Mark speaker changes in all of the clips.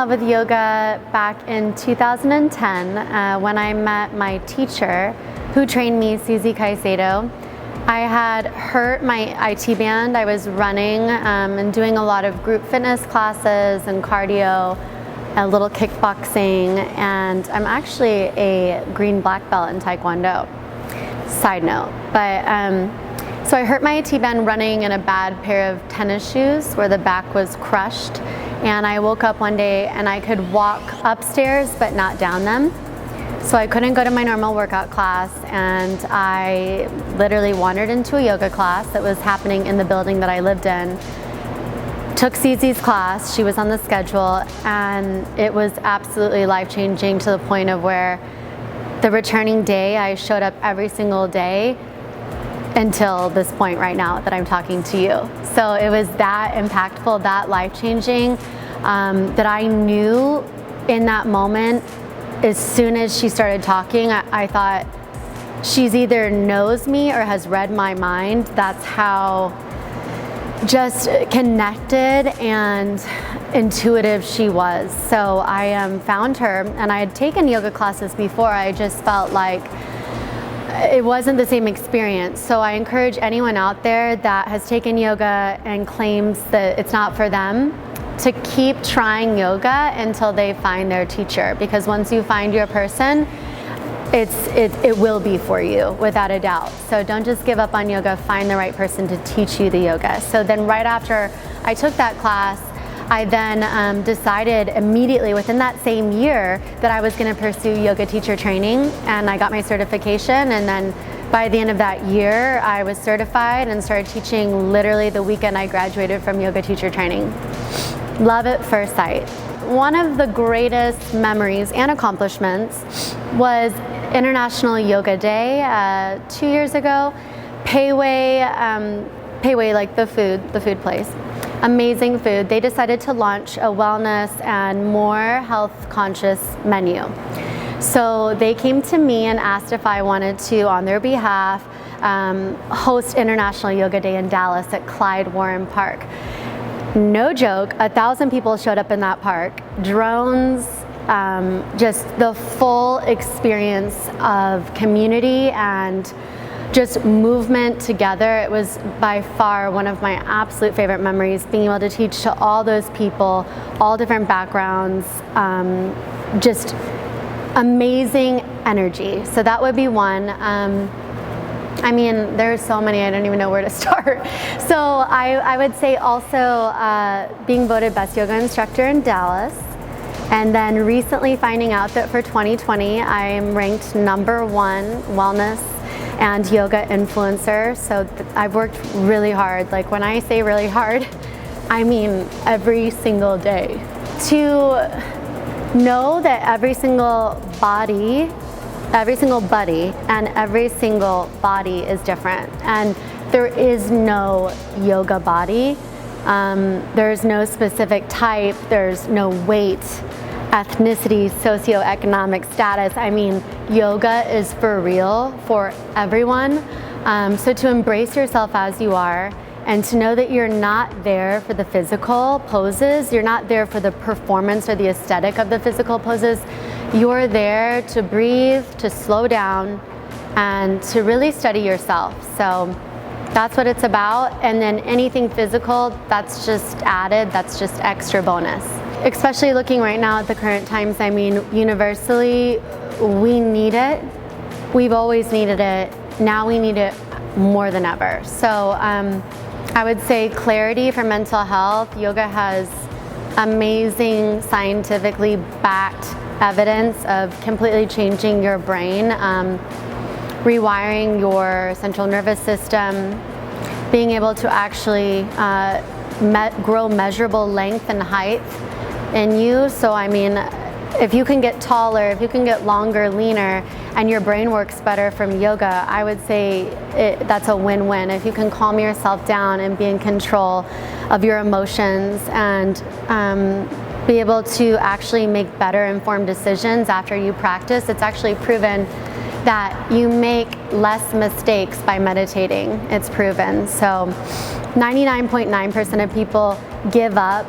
Speaker 1: love with yoga back in 2010 when I met my teacher who trained me, Susie Caicedo. I had hurt my IT band. I was running and doing a lot of group fitness classes and cardio, a little kickboxing, and I'm actually a green black belt in Taekwondo. Side note. But so I hurt my IT band running in a bad pair of tennis shoes where the back was crushed, and I woke up one day and I could walk upstairs but not down them. So I couldn't go to my normal workout class, and I literally wandered into a yoga class that was happening in the building that I lived in. Took Cece's class, she was on the schedule, and it was absolutely life-changing to the point of where the returning day, I showed up every single day until this point right now that I'm talking to you. So it was that impactful, that life-changing, that I knew in that moment. As soon as she started talking, I thought, she's either knows me or has read my mind. That's how just connected and intuitive she was. So I found her, and I had taken yoga classes before. I just felt like it wasn't the same experience. So I encourage anyone out there that has taken yoga and claims that it's not for them to keep trying yoga until they find their teacher, because once you find your person, it will be for you without a doubt. So don't just give up on yoga, find the right person to teach you the yoga. So then right after I took that class, I then decided immediately within that same year that I was going to pursue yoga teacher training, and I got my certification, and then by the end of that year I was certified and started teaching literally the weekend I graduated from yoga teacher training. Love at first sight. One of the greatest memories and accomplishments was International Yoga Day 2 years ago. Payway, like the food place. Amazing food. They decided to launch a wellness and more health conscious menu. So they came to me and asked if I wanted to, on their behalf, host International Yoga Day in Dallas at Clyde Warren Park. No joke, 1,000 people showed up in that park. Drones, just the full experience of community and just movement together. It was by far one of my absolute favorite memories, being able to teach to all those people, all different backgrounds, just amazing energy. So that would be one. I mean, there's so many, I don't even know where to start. So I would say also being voted best yoga instructor in Dallas, and then recently finding out that for 2020 I'm ranked #1 wellness and yoga influencer. So I've worked really hard. Like when I say really hard, I mean every single day. To know that every single buddy and every single body is different, and there is no yoga body. There's no specific type, there's no weight, ethnicity, socioeconomic status. I mean, yoga is for real for everyone. So to embrace yourself as you are, and to know that you're not there for the physical poses, you're not there for the performance or the aesthetic of the physical poses. You're there to breathe, to slow down, and to really study yourself. So that's what it's about. And then anything physical, that's just added, that's just extra bonus. Especially looking right now at the current times, I mean, universally, we need it. We've always needed it. Now we need it more than ever. So I would say clarity for mental health. Yoga has amazing scientifically backed evidence of completely changing your brain, rewiring your central nervous system, being able to actually grow measurable length and height in you. So I mean, if you can get taller, if you can get longer, leaner, and your brain works better from yoga, I would say that's a win-win. If you can calm yourself down and be in control of your emotions and be able to actually make better informed decisions after you practice, it's actually proven that you make less mistakes by meditating. It's proven. So 99.9% of people give up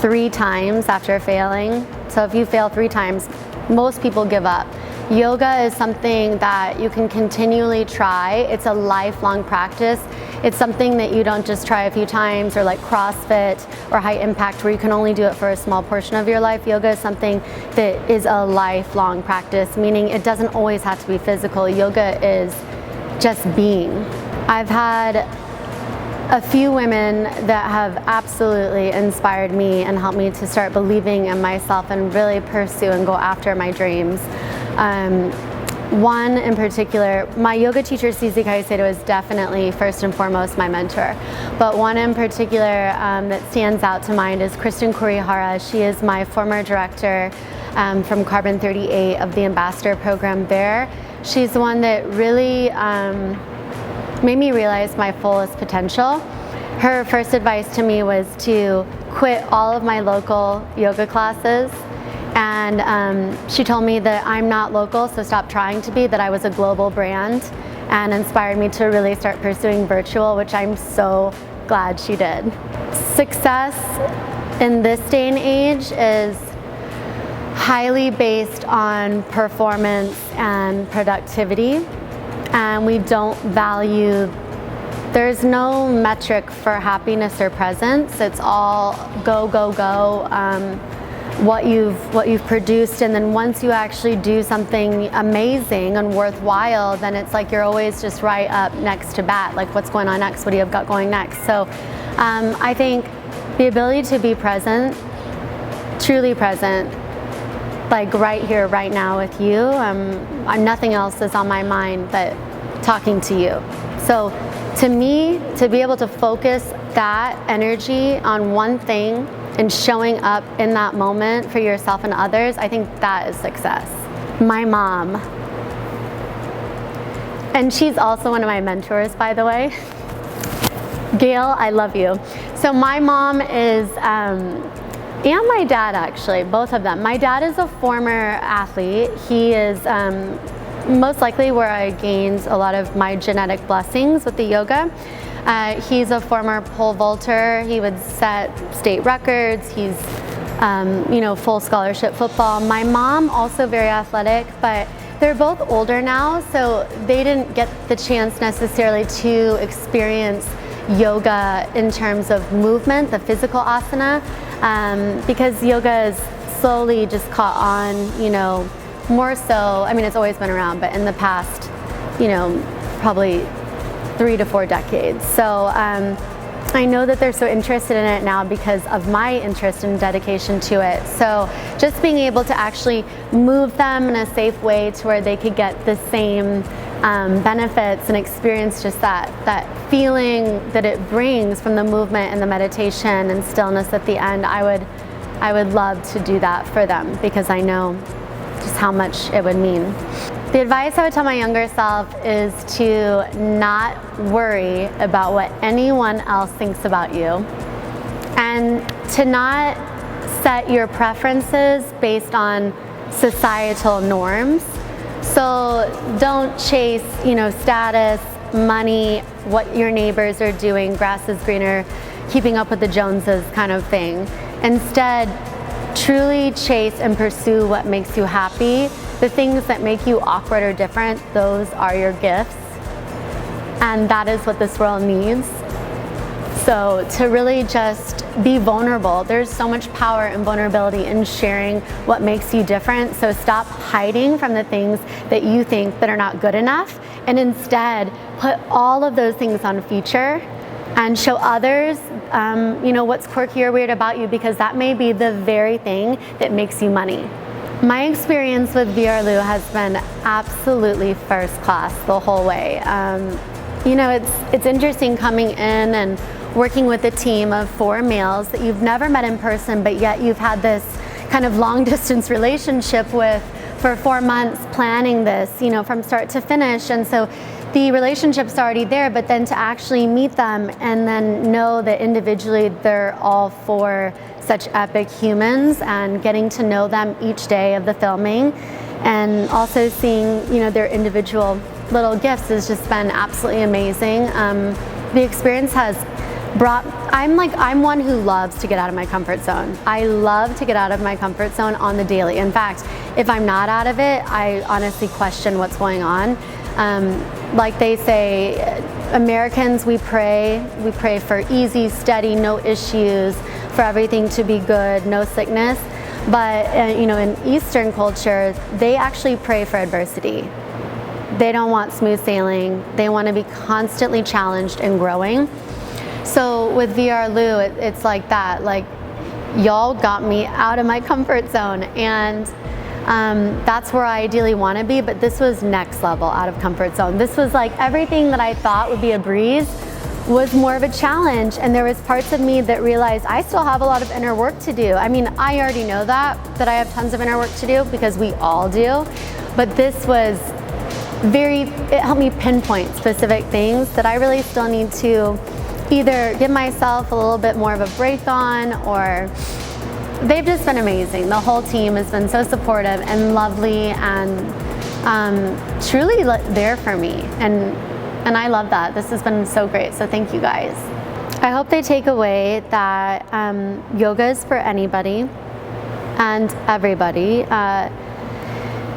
Speaker 1: 3 times after failing. So if you fail 3 times, most people give up. Yoga is something that you can continually try. It's a lifelong practice. It's something that you don't just try a few times, or like CrossFit or high impact where you can only do it for a small portion of your life. Yoga is something that is a lifelong practice, meaning it doesn't always have to be physical. Yoga is just being. I've had a few women that have absolutely inspired me and helped me to start believing in myself and really pursue and go after my dreams. One in particular, my yoga teacher Susie Caicedo is definitely first and foremost my mentor, but one in particular that stands out to mind is Kristen Kurihara. She is my former director from Carbon 38 of the Ambassador program there. She's the one that really made me realize my fullest potential. Her first advice to me was to quit all of my local yoga classes, and she told me that I'm not local, so stop trying to be, that I was a global brand, and inspired me to really start pursuing virtual, which I'm so glad she did. Success in this day and age is highly based on performance and productivity, and we don't value, there's no metric for happiness or presence. It's all go, go, go, what you've produced, and then once you actually do something amazing and worthwhile, then it's like you're always just right up next to bat, like what's going on next, what do you have got going next? So I think the ability to be present, truly present, like right here, right now with you, nothing else is on my mind but talking to you. So to me, to be able to focus that energy on one thing and showing up in that moment for yourself and others, I think that is success. My mom, and she's also one of my mentors, by the way. Gail, I love you. So my mom is, and my dad actually, both of them. My dad is a former athlete. He is most likely where I gained a lot of my genetic blessings with the yoga. He's a former pole vaulter. He would set state records. He's, full scholarship football. My mom, also very athletic, but they're both older now, so they didn't get the chance necessarily to experience yoga in terms of movement, the physical asana, because yoga has slowly just caught on, more so, I mean, it's always been around, but in the past, probably 3 to 4 decades. So I know that they're so interested in it now because of my interest and dedication to it. So just being able to actually move them in a safe way to where they could get the same benefits and experience just that feeling that it brings from the movement and the meditation and stillness at the end, I would love to do that for them because I know just how much it would mean. The advice I would tell my younger self is to not worry about what anyone else thinks about you, and to not set your preferences based on societal norms. So don't chase, status, money, what your neighbors are doing, grass is greener, keeping up with the Joneses kind of thing. Instead, truly chase and pursue what makes you happy. The things that make you awkward or different, those are your gifts. And that is what this world needs. So to really just be vulnerable. There's so much power and vulnerability in sharing what makes you different. So stop hiding from the things that you think that are not good enough, and instead put all of those things on feature and show others what's quirky or weird about you, because that may be the very thing that makes you money. My experience with VRLU has been absolutely first class the whole way. It's interesting coming in and working with a team of 4 males that you've never met in person, but yet you've had this kind of long distance relationship with for 4 months, planning this, from start to finish. And so the relationship's already there, but then to actually meet them and then know that individually they're all 4 such epic humans, and getting to know them each day of the filming, and also seeing their individual little gifts has just been absolutely amazing. The experience has brought I'm one who loves to get out of my comfort zone. I love to get out of my comfort zone on the daily. In fact, if I'm not out of it, I honestly question what's going on. Like they say, Americans, we pray for easy, steady, no issues, for everything to be good, no sickness. But you know, in Eastern culture, they actually pray for adversity. They don't want smooth sailing. They want to be constantly challenged and growing. So with VRLU, it's like that. Like, y'all got me out of my comfort zone, and that's where I ideally want to be, but this was next level out of comfort zone. This was like everything that I thought would be a breeze was more of a challenge, and there was parts of me that realized I still have a lot of inner work to do. I mean, I already know that I have tons of inner work to do, because we all do, but this was it helped me pinpoint specific things that I really still need to either give myself a little bit more of a break on, or they've just been amazing. The whole team has been so supportive and lovely, and truly there for me, and I love that. This has been so great, so thank you guys. I hope they take away that yoga is for anybody and everybody,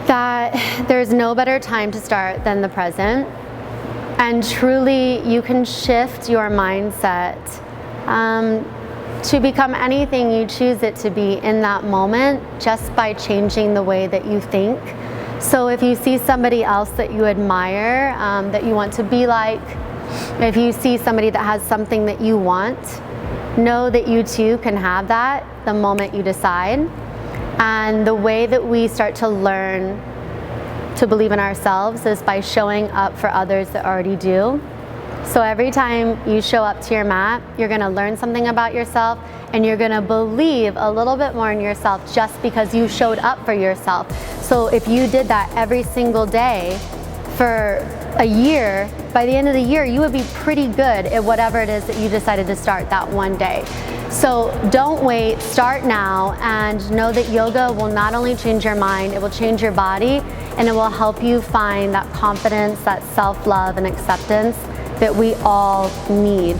Speaker 1: that there's no better time to start than the present. And truly, you can shift your mindset to become anything you choose it to be in that moment, just by changing the way that you think. So if you see somebody else that you admire, that you want to be like, if you see somebody that has something that you want, know that you too can have that the moment you decide. And the way that we start to learn to believe in ourselves is by showing up for others that already do. So every time you show up to your mat, you're gonna learn something about yourself, and you're gonna believe a little bit more in yourself just because you showed up for yourself. So if you did that every single day for a year, by the end of the year, you would be pretty good at whatever it is that you decided to start that one day. So don't wait, start now, and know that yoga will not only change your mind, it will change your body, and it will help you find that confidence, that self-love and acceptance that we all need.